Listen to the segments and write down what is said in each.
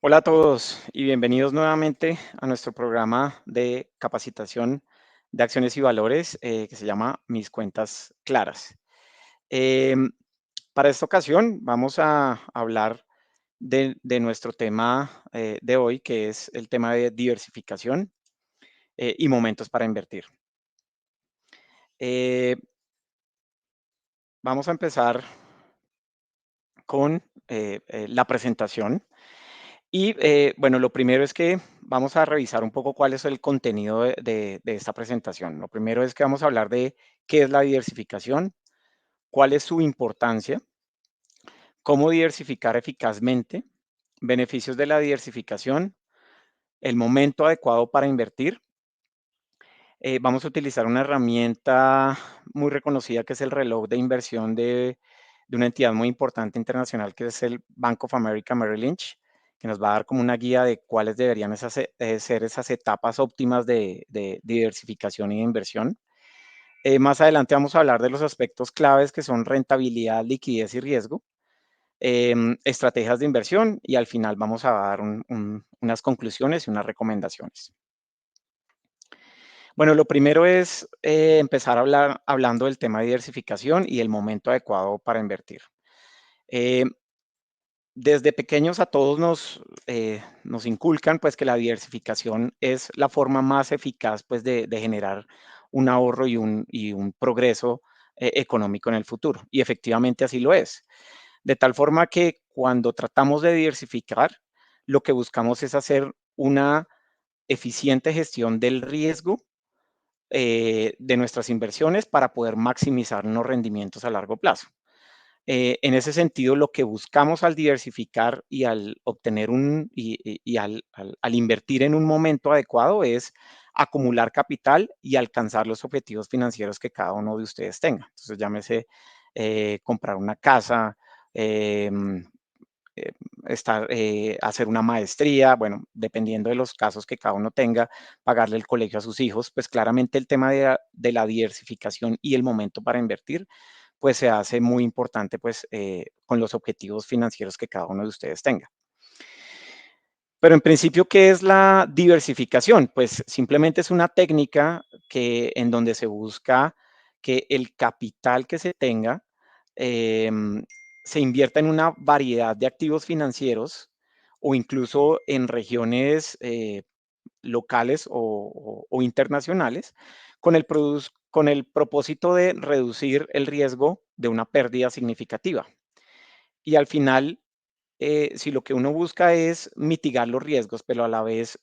Hola a todos y bienvenidos nuevamente a nuestro programa de capacitación de acciones y valores que se llama Mis Cuentas Claras. Em, para esta ocasión vamos a hablar de nuestro tema de hoy, que es el tema de diversificación y momentos para invertir. Eh, Vamos a empezar con la presentación. Y bueno, lo primero es que vamos a revisar un poco cuál es el contenido de esta presentación. Lo primero es que vamos a hablar de qué es la diversificación, cuál es su importancia, cómo diversificar eficazmente, beneficios de la diversificación, el momento adecuado para invertir. Vamos a utilizar una herramienta muy reconocida que es el reloj de inversión de una entidad muy importante internacional que es el Bank of America Merrill Lynch, que nos va a dar como una guía de cuáles deberían ser esas etapas óptimas de diversificación y de inversión. Más adelante vamos a hablar de los aspectos claves que son rentabilidad, liquidez y riesgo, estrategias de inversión y al final vamos a dar unas conclusiones y unas recomendaciones. Bueno, lo primero es empezar hablando del tema de diversificación y el momento adecuado para invertir. Eh, Desde pequeños a todos nos inculcan pues que la diversificación es la forma más eficaz pues de generar un ahorro y un progreso económico en el futuro. Y efectivamente así lo es. De tal forma que cuando tratamos de diversificar, lo que buscamos es hacer una eficiente gestión del riesgo de nuestras inversiones para poder maximizar los rendimientos a largo plazo. En ese sentido, lo que buscamos al diversificar y al obtener al invertir en un momento adecuado es acumular capital y alcanzar los objetivos financieros que cada uno de ustedes tenga. Entonces, llámese comprar una casa, em, eh, hacer una maestría, bueno, dependiendo de los casos que cada uno tenga, pagarle el colegio a sus hijos, pues claramente el tema de la diversificación y el momento para invertir, pues se hace muy importante pues con los objetivos financieros que cada uno de ustedes tenga. Pero en principio, ¿qué es la diversificación? Pues simplemente es una técnica en donde se busca que el capital que se tenga em, se invierta en una variedad de activos financieros o incluso en regiones locales o internacionales con el propósito de reducir el riesgo de una pérdida significativa. Y al final, si lo que uno busca es mitigar los riesgos, pero a la vez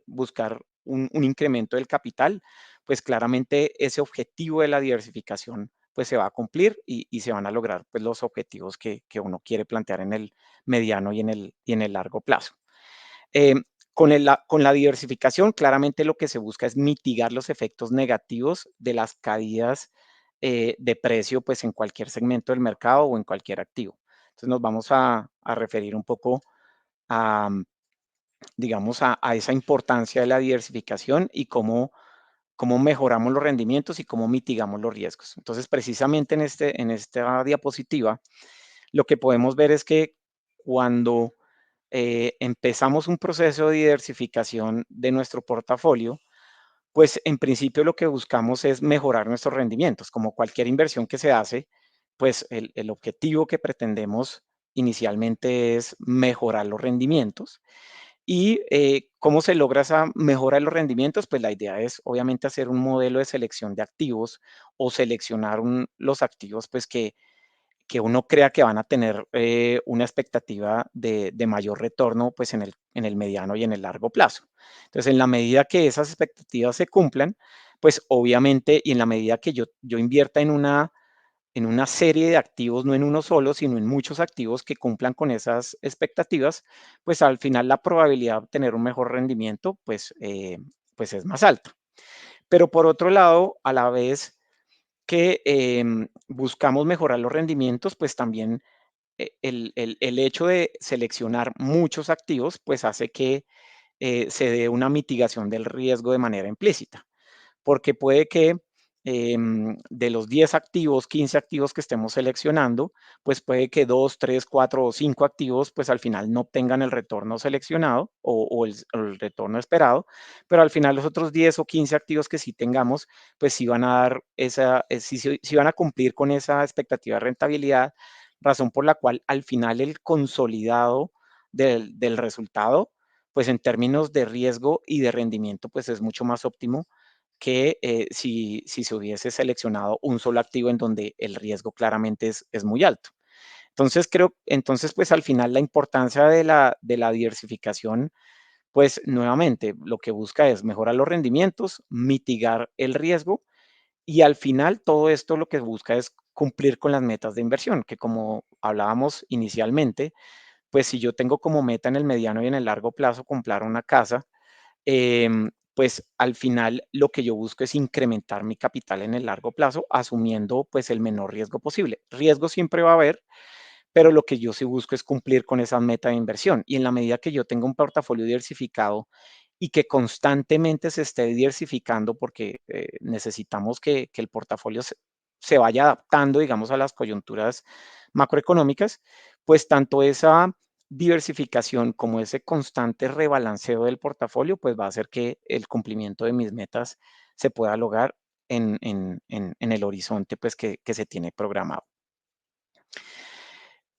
buscar un incremento del capital, pues claramente ese objetivo de la diversificación pues se va a cumplir y se van a lograr pues los objetivos que uno quiere plantear en el mediano y en el largo plazo. Eh, con la diversificación, claramente lo que se busca es mitigar los efectos negativos de las caídas de precio pues en cualquier segmento del mercado o en cualquier activo. Entonces nos vamos a referir un poco a, digamos, a esa importancia de la diversificación y cómo mejoramos los rendimientos y cómo mitigamos los riesgos. Entonces, precisamente en esta diapositiva, lo que podemos ver es que cuando empezamos un proceso de diversificación de nuestro portafolio, pues en principio lo que buscamos es mejorar nuestros rendimientos. Como cualquier inversión que se hace, pues el objetivo que pretendemos inicialmente es mejorar los rendimientos. ¿Y cómo se logra esa mejora de los rendimientos? Pues la idea es obviamente hacer un modelo de selección de activos o seleccionar los activos pues que uno crea que van a tener una expectativa de mayor retorno pues en el mediano y en el largo plazo. Entonces, en la medida que esas expectativas se cumplan, pues obviamente, y en la medida que yo invierta en una serie de activos, no en uno solo, sino en muchos activos que cumplan con esas expectativas, pues al final la probabilidad de obtener un mejor rendimiento, pues es más alta. Pero por otro lado, a la vez que buscamos mejorar los rendimientos, pues también el hecho de seleccionar muchos activos, pues hace que se dé una mitigación del riesgo de manera implícita, porque puede que de los 10 activos, 15 activos que estemos seleccionando, pues puede que 2, 3, 4 o 5 activos, pues al final no obtengan el retorno seleccionado o el retorno esperado, pero al final los otros 10 o 15 activos que sí tengamos, pues sí van a dar sí van a cumplir con esa expectativa de rentabilidad, razón por la cual al final el consolidado del resultado, pues en términos de riesgo y de rendimiento, pues es mucho más óptimo que si se hubiese seleccionado un solo activo en donde el riesgo claramente es muy alto. Entonces, pues al final la importancia de la diversificación, pues nuevamente lo que busca es mejorar los rendimientos, mitigar el riesgo y al final todo esto lo que busca es cumplir con las metas de inversión, que como hablábamos inicialmente, pues si yo tengo como meta en el mediano y en el largo plazo comprar una casa, pues al final lo que yo busco es incrementar mi capital en el largo plazo, asumiendo pues el menor riesgo posible. Riesgo siempre va a haber, pero lo que yo sí busco es cumplir con esa meta de inversión. Y en la medida que yo tenga un portafolio diversificado y que constantemente se esté diversificando, porque necesitamos que el portafolio se vaya adaptando, digamos, a las coyunturas macroeconómicas, pues tanto esa diversificación como ese constante rebalanceo del portafolio, pues va a hacer que el cumplimiento de mis metas se pueda lograr en el horizonte pues que se tiene programado.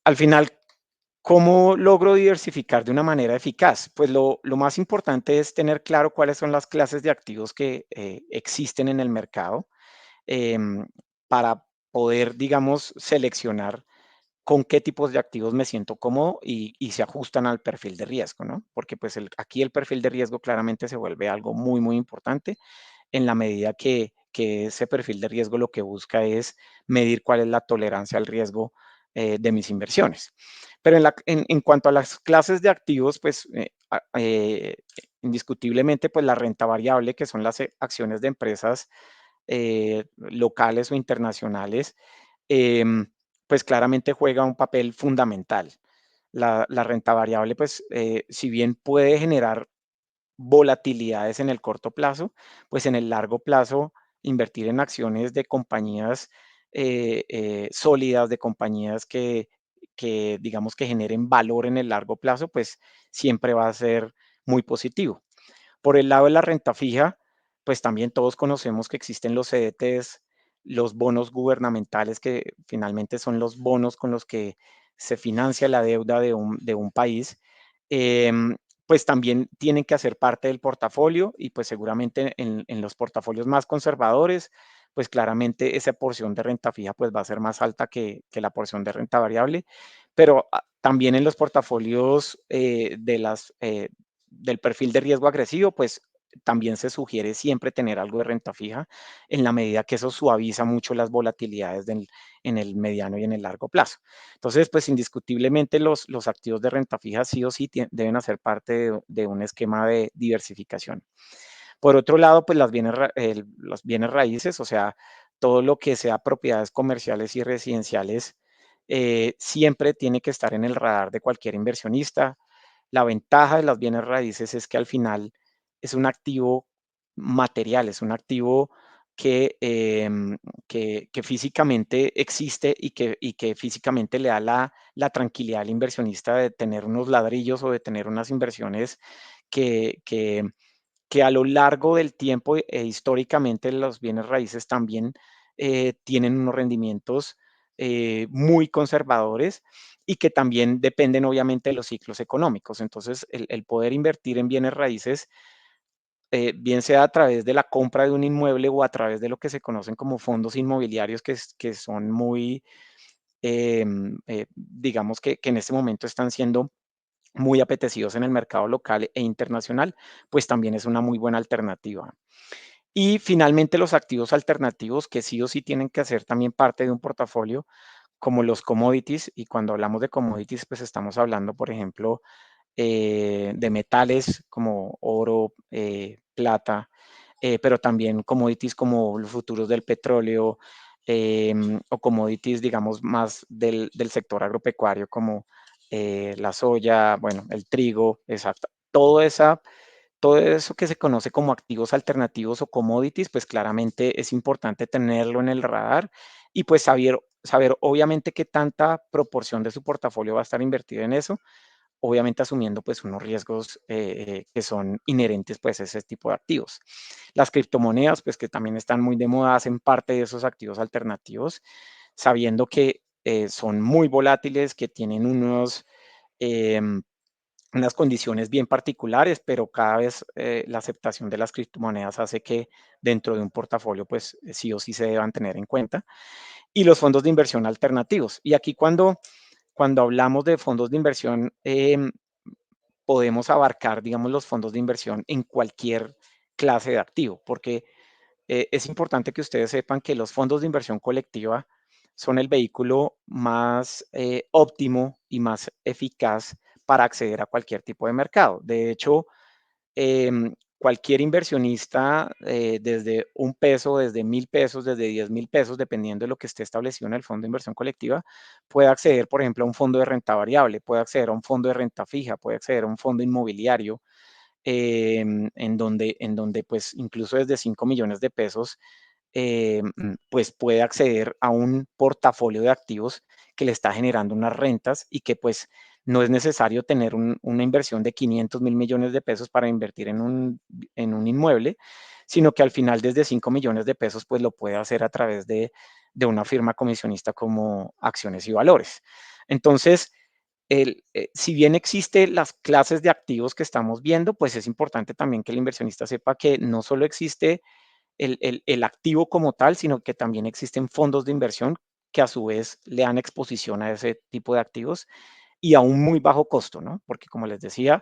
Al final, ¿cómo logro diversificar de una manera eficaz? Pues lo más importante es tener claro cuáles son las clases de activos que existen en el mercado em, para poder, digamos, seleccionar con qué tipos de activos me siento cómodo y se ajustan al perfil de riesgo, ¿no? Porque pues aquí el perfil de riesgo claramente se vuelve algo muy, muy importante en la medida que ese perfil de riesgo lo que busca es medir cuál es la tolerancia al riesgo de mis inversiones. Pero en cuanto a las clases de activos, pues indiscutiblemente, pues la renta variable, que son las acciones de empresas locales o internacionales, em, pues claramente juega un papel fundamental. La renta variable, pues si bien puede generar volatilidades en el corto plazo, pues en el largo plazo invertir en acciones de compañías sólidas, de compañías que digamos que generen valor en el largo plazo, pues siempre va a ser muy positivo. Por el lado de la renta fija, pues también todos conocemos que existen los CDTs, los bonos gubernamentales, que finalmente son los bonos con los que se financia la deuda de un país, em, pues también tienen que hacer parte del portafolio y pues seguramente en los portafolios más conservadores, pues claramente esa porción de renta fija pues va a ser más alta que la porción de renta variable, pero también en los portafolios del perfil de riesgo agresivo, pues también se sugiere siempre tener algo de renta fija en la medida que eso suaviza mucho las volatilidades en el mediano y en el largo plazo. Entonces, pues indiscutiblemente los activos de renta fija sí o sí deben hacer parte de un esquema de diversificación. Por otro lado, pues los bienes raíces, o sea, todo lo que sea propiedades comerciales y residenciales, siempre tiene que estar en el radar de cualquier inversionista. La ventaja de las bienes raíces es que al final es un activo material, es un activo que físicamente existe y que físicamente le da la tranquilidad al inversionista de tener unos ladrillos o de tener unas inversiones que, que, que a lo largo del tiempo históricamente los bienes raíces también tienen unos rendimientos muy conservadores y que también dependen obviamente de los ciclos económicos. Entonces, el poder invertir en bienes raíces, bien sea a través de la compra de un inmueble o a través de lo que se conocen como fondos inmobiliarios, que son muy, digamos que en este momento están siendo muy apetecidos en el mercado local e internacional, pues también es una muy buena alternativa. Y finalmente los activos alternativos que sí o sí tienen que hacer también parte de un portafolio, como los commodities, y cuando hablamos de commodities, pues estamos hablando, por ejemplo, de metales como oro, plata, pero también commodities como los futuros del petróleo, o commodities, digamos, más del sector agropecuario como la soya, bueno, el trigo, exacto. todo eso que se conoce como activos alternativos o commodities, pues claramente es importante tenerlo en el radar y pues saber obviamente qué tanta proporción de su portafolio va a estar invertido en eso, obviamente asumiendo pues unos riesgos que son inherentes pues a ese tipo de activos. Las criptomonedas pues que también están muy de moda hacen parte de esos activos alternativos, sabiendo que son muy volátiles, que tienen eh, unas condiciones bien particulares, pero cada vez la aceptación de las criptomonedas hace que dentro de un portafolio pues sí o sí se deban tener en cuenta. Y los fondos de inversión alternativos. Y aquí cuando hablamos de fondos de inversión, podemos abarcar, digamos, los fondos de inversión en cualquier clase de activo, porque es importante que ustedes sepan que los fondos de inversión colectiva son el vehículo más óptimo y más eficaz para acceder a cualquier tipo de mercado. De hecho, cualquier inversionista, desde un peso, desde 1.000 pesos, desde 10.000 pesos, dependiendo de lo que esté establecido en el fondo de inversión colectiva, puede acceder, por ejemplo, a un fondo de renta variable, puede acceder a un fondo de renta fija, puede acceder a un fondo inmobiliario, en donde pues incluso desde 5 millones de pesos pues puede acceder a un portafolio de activos que le está generando unas rentas y que pues no es necesario tener una inversión de 500.000 millones de pesos para invertir en un inmueble, sino que al final desde 5 millones de pesos pues lo puede hacer a través de una firma comisionista como Acciones y Valores. Entonces, si bien existen las clases de activos que estamos viendo, pues es importante también que el inversionista sepa que no solo existe el activo como tal, sino que también existen fondos de inversión que a su vez le dan exposición a ese tipo de activos y a un muy bajo costo, ¿no? Porque como les decía,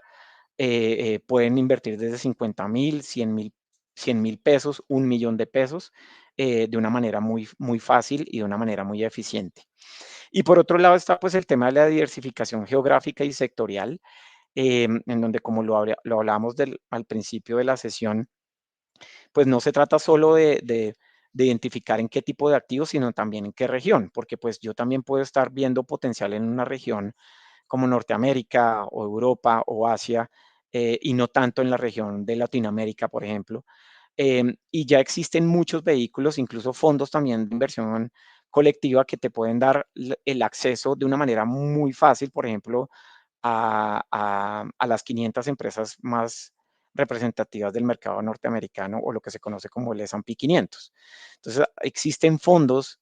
pueden invertir desde 50.000, 100.000 pesos, 1.000.000 de pesos, de una manera muy, muy fácil y de una manera muy eficiente. Y por otro lado está pues el tema de la diversificación geográfica y sectorial, en donde como lo hablábamos al principio de la sesión, pues no se trata solo de identificar en qué tipo de activos, sino también en qué región, porque pues yo también puedo estar viendo potencial en una región como Norteamérica o Europa o Asia, y no tanto en la región de Latinoamérica, por ejemplo. Y ya existen muchos vehículos, incluso fondos también de inversión colectiva que te pueden dar el acceso de una manera muy fácil, por ejemplo, a las 500 empresas más representativas del mercado norteamericano o lo que se conoce como el S&P 500. Entonces, existen fondos,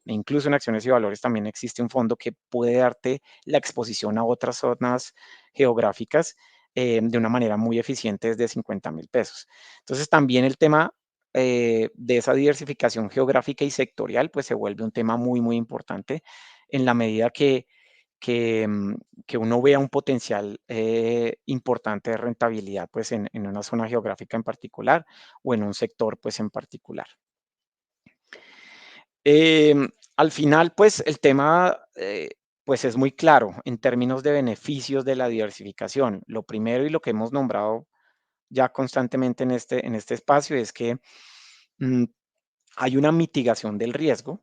incluso en acciones y valores también existe un fondo que puede darte la exposición a otras zonas geográficas de una manera muy eficiente desde 50.000 pesos. Entonces, también el tema de esa diversificación geográfica y sectorial, pues se vuelve un tema muy, muy importante en la medida que, mm, que uno vea un potencial importante de rentabilidad pues en una zona geográfica en particular o en un sector pues en particular. Al final pues el tema pues es muy claro en términos de beneficios de la diversificación. Lo primero y lo que hemos nombrado ya constantemente en este espacio es que mm, hay una mitigación del riesgo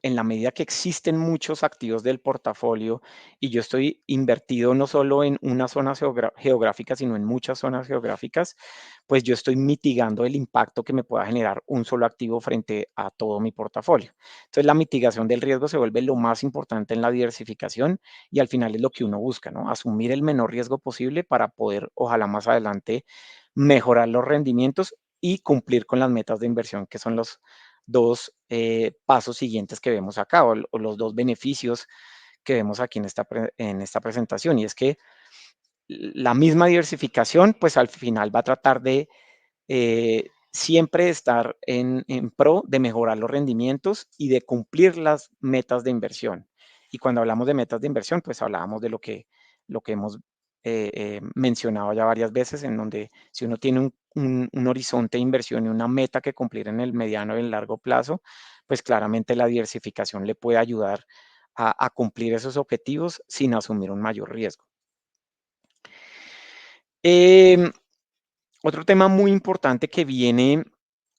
en la medida que existen muchos activos del portafolio y yo estoy invertido no solo en una zona geográfica, sino en muchas zonas geográficas, pues yo estoy mitigando el impacto que me pueda generar un solo activo frente a todo mi portafolio. Entonces, la mitigación del riesgo se vuelve lo más importante en la diversificación y al final es lo que uno busca, ¿no? Asumir el menor riesgo posible para poder, ojalá más adelante, mejorar los rendimientos y cumplir con las metas de inversión, que son los dos pasos siguientes que vemos acá o los dos beneficios que vemos aquí en esta presentación. Y es que la misma diversificación, pues al final va a tratar de siempre estar en pro de mejorar los rendimientos y de cumplir las metas de inversión. Y cuando hablamos de metas de inversión, pues hablábamos de lo que hemos mencionado ya varias veces, en donde si uno tiene un horizonte de inversión y una meta que cumplir en el mediano y el largo plazo, pues claramente la diversificación le puede ayudar a cumplir esos objetivos sin asumir un mayor riesgo. Em, Otro tema muy importante que viene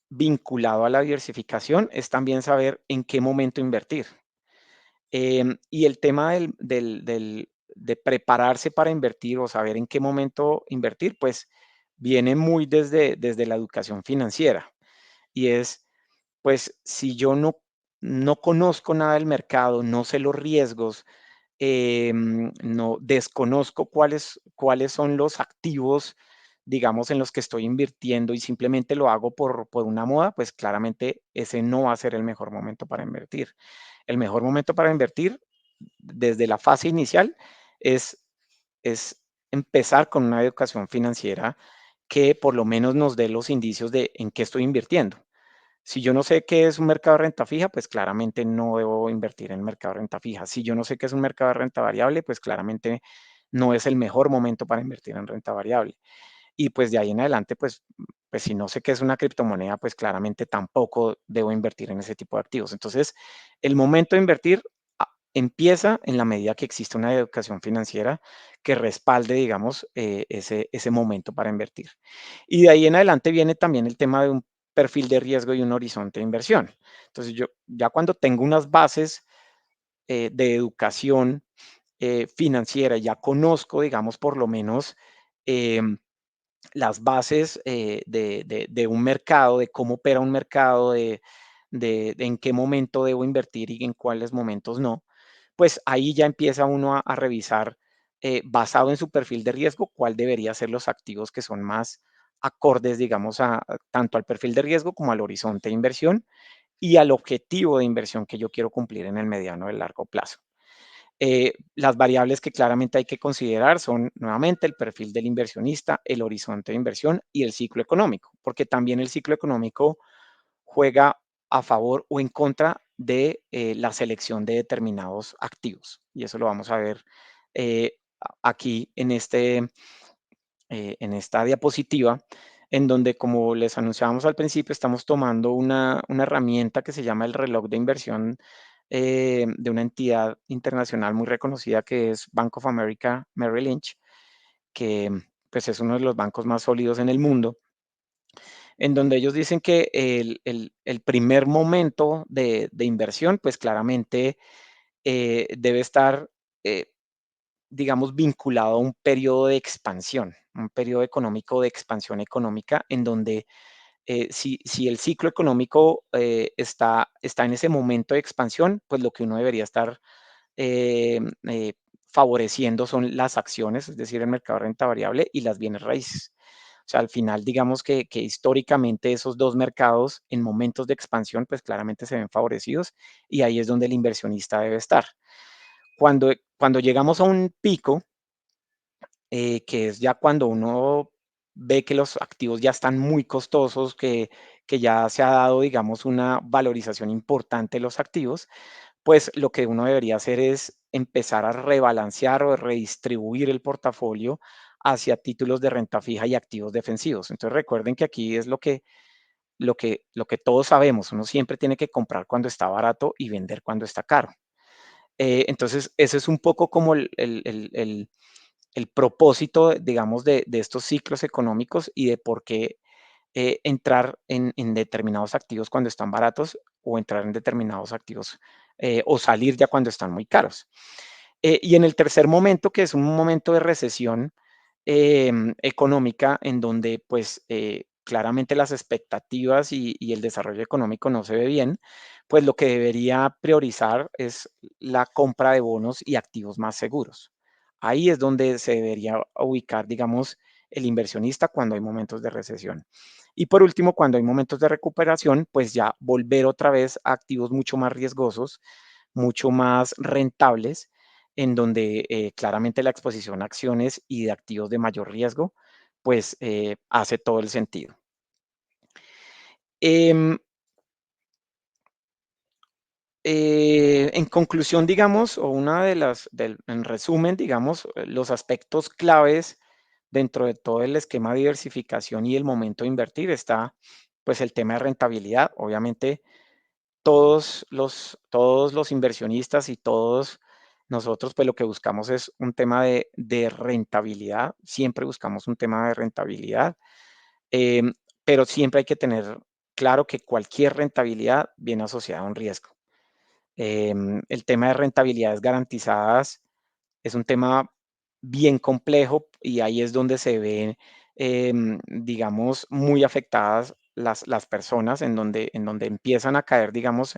vinculado a la diversificación es también saber en qué momento invertir. Y el tema de prepararse para invertir o saber en qué momento invertir, pues viene muy desde la educación financiera y es, pues, si yo no conozco nada del mercado, no sé los riesgos, no desconozco cuáles son los activos, digamos, en los que estoy invirtiendo y simplemente lo hago por una moda, pues claramente ese no va a ser el mejor momento para invertir. El mejor momento para invertir desde la fase inicial es, es empezar con una educación financiera que por lo menos nos dé los indicios de en qué estoy invirtiendo. Si yo no sé qué es un mercado de renta fija, pues claramente no debo invertir en el mercado de renta fija. Si yo no sé qué es un mercado de renta variable, pues claramente no es el mejor momento para invertir en renta variable. Y pues de ahí en adelante, pues si no sé qué es una criptomoneda, pues claramente tampoco debo invertir en ese tipo de activos. Entonces, el momento de invertir empieza en la medida que existe una educación financiera que respalde, digamos, ese momento para invertir. Y de ahí en adelante viene también el tema de un perfil de riesgo y un horizonte de inversión. Entonces, yo ya cuando tengo unas bases de educación financiera, ya conozco, digamos, por lo menos em, las bases de un mercado, de cómo opera un mercado, de en qué momento debo invertir y en cuáles momentos no, pues ahí ya empieza uno a revisar, basado en su perfil de riesgo, cuál debería ser los activos que son más acordes, digamos, tanto al perfil de riesgo como al horizonte de inversión y al objetivo de inversión que yo quiero cumplir en el mediano y el largo plazo. Las variables que claramente hay que considerar son nuevamente el perfil del inversionista, el horizonte de inversión y el ciclo económico, porque también el ciclo económico juega a favor o en contra de la selección de determinados activos. Y eso lo vamos a ver aquí en esta diapositiva, en donde, como les anunciábamos al principio, estamos tomando una herramienta que se llama el reloj de inversión de una entidad internacional muy reconocida que es Bank of America Merrill Lynch, que pues es uno de los bancos más sólidos en el mundo, en donde ellos dicen que el primer momento de inversión, pues claramente debe estar eh, digamos, vinculado a un periodo de expansión, un periodo económico de expansión económica, en donde si el ciclo económico está en ese momento de expansión, pues lo que uno debería estar eh, eh, favoreciendo son las acciones, es decir, el mercado de renta variable y las bienes raíces. O sea, al final, digamos que históricamente esos dos mercados en momentos de expansión, pues claramente se ven favorecidos y ahí es donde el inversionista debe estar. Cuando llegamos a un pico, que es ya cuando uno ve que los activos ya están muy costosos, que ya se ha dado, digamos, una valorización importante de los activos, pues lo que uno debería hacer es empezar a rebalancear o redistribuir el portafolio hacia títulos de renta fija y activos defensivos. Entonces recuerden que aquí es lo que todos sabemos, uno siempre tiene que comprar cuando está barato y vender cuando está caro. Entonces, ese es un poco como el propósito, digamos, de estos ciclos económicos y de por qué entrar en determinados activos cuando están baratos o entrar en determinados activos o salir ya cuando están muy caros. Y en el tercer momento, que es un momento de recesión económica, en donde pues claramente las expectativas y el desarrollo económico no se ve bien, pues lo que debería priorizar es la compra de bonos y activos más seguros. Ahí es donde se debería ubicar, digamos, el inversionista cuando hay momentos de recesión. Y por último, cuando hay momentos de recuperación, pues ya volver otra vez a activos mucho más riesgosos, mucho más rentables, en donde claramente la exposición a acciones y de activos de mayor riesgo, pues hace todo el sentido. Em, en conclusión, digamos, o una de en resumen, digamos, los aspectos claves dentro de todo el esquema de diversificación y el momento de invertir está, pues, el tema de rentabilidad. Obviamente, todos los inversionistas y todos nosotros, pues, lo que buscamos es un tema de rentabilidad. Siempre buscamos un tema de rentabilidad, em, pero siempre hay que tener claro que cualquier rentabilidad viene asociada a un riesgo. El tema de rentabilidades garantizadas es un tema bien complejo y ahí es donde se ve, digamos, muy afectadas las personas, en donde empiezan a caer, digamos,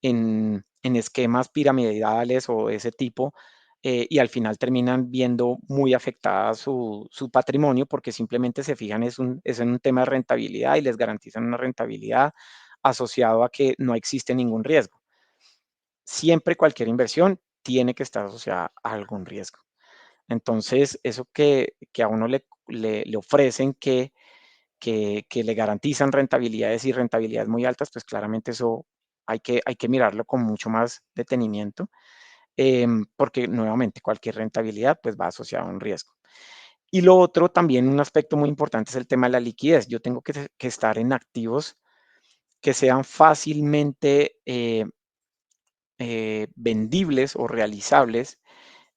en esquemas piramidales o de ese tipo, y al final terminan viendo muy afectada su patrimonio porque simplemente se fijan es en un tema de rentabilidad y les garantizan una rentabilidad asociado a que no existe ningún riesgo. Siempre cualquier inversión tiene que estar asociada a algún riesgo. Entonces, eso que a uno le ofrecen que le garantizan rentabilidades y rentabilidades muy altas, pues claramente eso hay que mirarlo con mucho más detenimiento, porque nuevamente cualquier rentabilidad pues va asociada a un riesgo. Y lo otro, también un aspecto muy importante es el tema de la liquidez. Yo tengo que estar en activos que sean fácilmente vendibles o realizables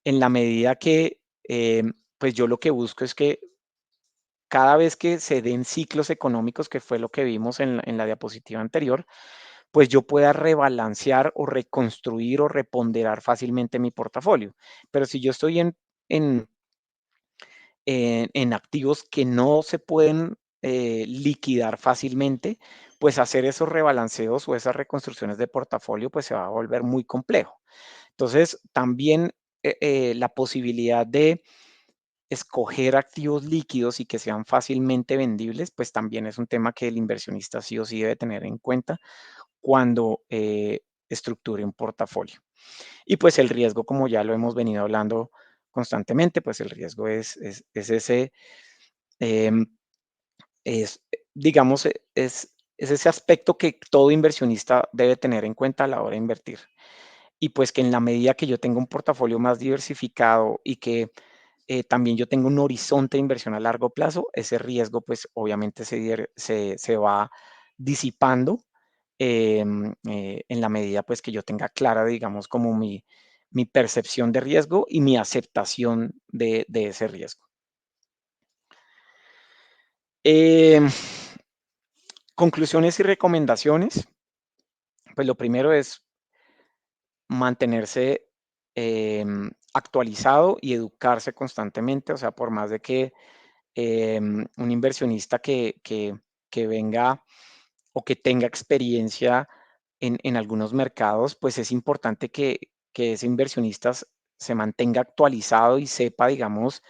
en la medida que pues yo lo que busco es que cada vez que se den ciclos económicos, que fue lo que vimos en la diapositiva anterior, pues yo pueda rebalancear o reconstruir o reponderar fácilmente mi portafolio. Pero si yo estoy en, en activos que no se pueden liquidar fácilmente, pues hacer esos rebalanceos o esas reconstrucciones de portafolio, pues se va a volver muy complejo. Entonces, también la posibilidad de escoger activos líquidos y que sean fácilmente vendibles, pues también es un tema que el inversionista sí o sí debe tener en cuenta cuando estructure un portafolio. Y pues el riesgo, como ya lo hemos venido hablando constantemente, pues el riesgo es ese, em, es, digamos, es ese aspecto que todo inversionista debe tener en cuenta a la hora de invertir. Y pues que en la medida que yo tenga un portafolio más diversificado y que también yo tengo un horizonte de inversión a largo plazo, ese riesgo pues obviamente se va disipando en la medida pues que yo tenga clara, digamos, como mi percepción de riesgo y mi aceptación de ese riesgo. Em, Conclusiones y recomendaciones, pues lo primero es mantenerse actualizado y educarse constantemente, o sea, por más de que un inversionista que venga o que tenga experiencia en algunos mercados, pues es importante que ese inversionista se mantenga actualizado y sepa, digamos,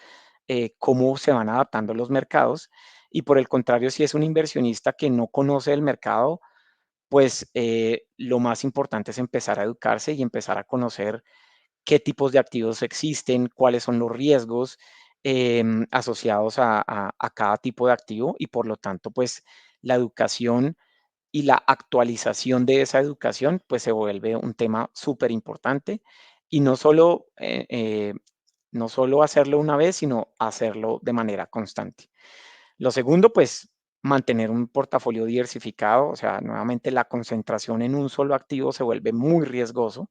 cómo se van adaptando los mercados. Y por el contrario, si es un inversionista que no conoce el mercado, pues lo más importante es empezar a educarse y empezar a conocer qué tipos de activos existen, cuáles son los riesgos asociados a cada tipo de activo y por lo tanto, pues la educación y la actualización de esa educación, pues se vuelve un tema súper importante y no solo hacerlo una vez, sino hacerlo de manera constante. Lo segundo, pues mantener un portafolio diversificado, o sea, nuevamente la concentración en un solo activo se vuelve muy riesgoso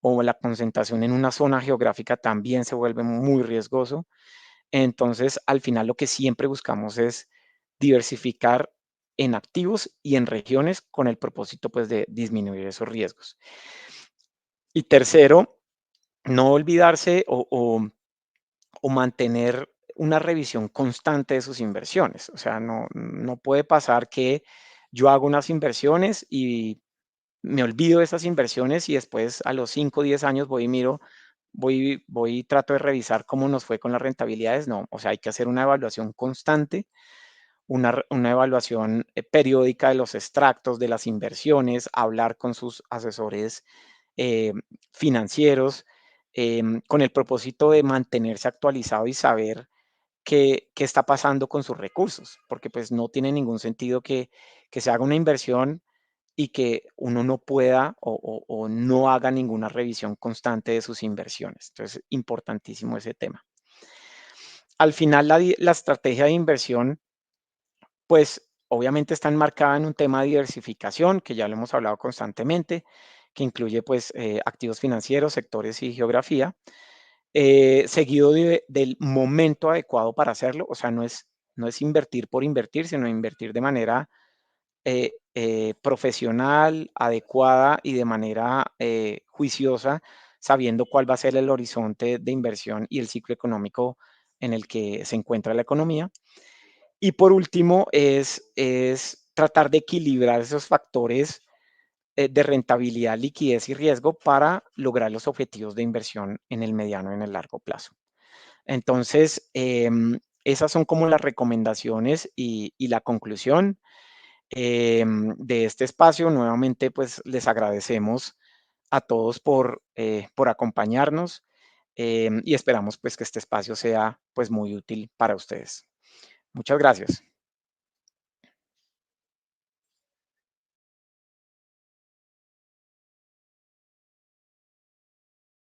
o la concentración en una zona geográfica también se vuelve muy riesgoso. Entonces, al final lo que siempre buscamos es diversificar en activos y en regiones con el propósito pues de disminuir esos riesgos. Y tercero, no olvidarse o mantener una revisión constante de sus inversiones. O sea, no puede pasar que yo hago unas inversiones y me olvido de esas inversiones y después a los 5 o 10 años voy y miro, voy y trato de revisar cómo nos fue con las rentabilidades. No, o sea, hay que hacer una evaluación constante, una evaluación periódica de los extractos de las inversiones, hablar con sus asesores eh, financieros, con el propósito de mantenerse actualizado y saber qué está pasando con sus recursos, porque pues no tiene ningún sentido que se haga una inversión y que uno no pueda o no haga ninguna revisión constante de sus inversiones. Entonces, importantísimo ese tema. Al final, la estrategia de inversión, pues obviamente está enmarcada en un tema de diversificación, que ya lo hemos hablado constantemente, que incluye pues activos financieros, sectores y geografía, seguido del momento adecuado para hacerlo. O sea, no es invertir por invertir, sino invertir de manera profesional, adecuada y de manera juiciosa, sabiendo cuál va a ser el horizonte de inversión y el ciclo económico en el que se encuentra la economía. Y por último, es tratar de equilibrar esos factores de rentabilidad, liquidez y riesgo para lograr los objetivos de inversión en el mediano y en el largo plazo. Entonces, esas son como las recomendaciones y la conclusión de este espacio. Nuevamente, pues les agradecemos a todos por acompañarnos y esperamos pues que este espacio sea pues muy útil para ustedes. Muchas gracias.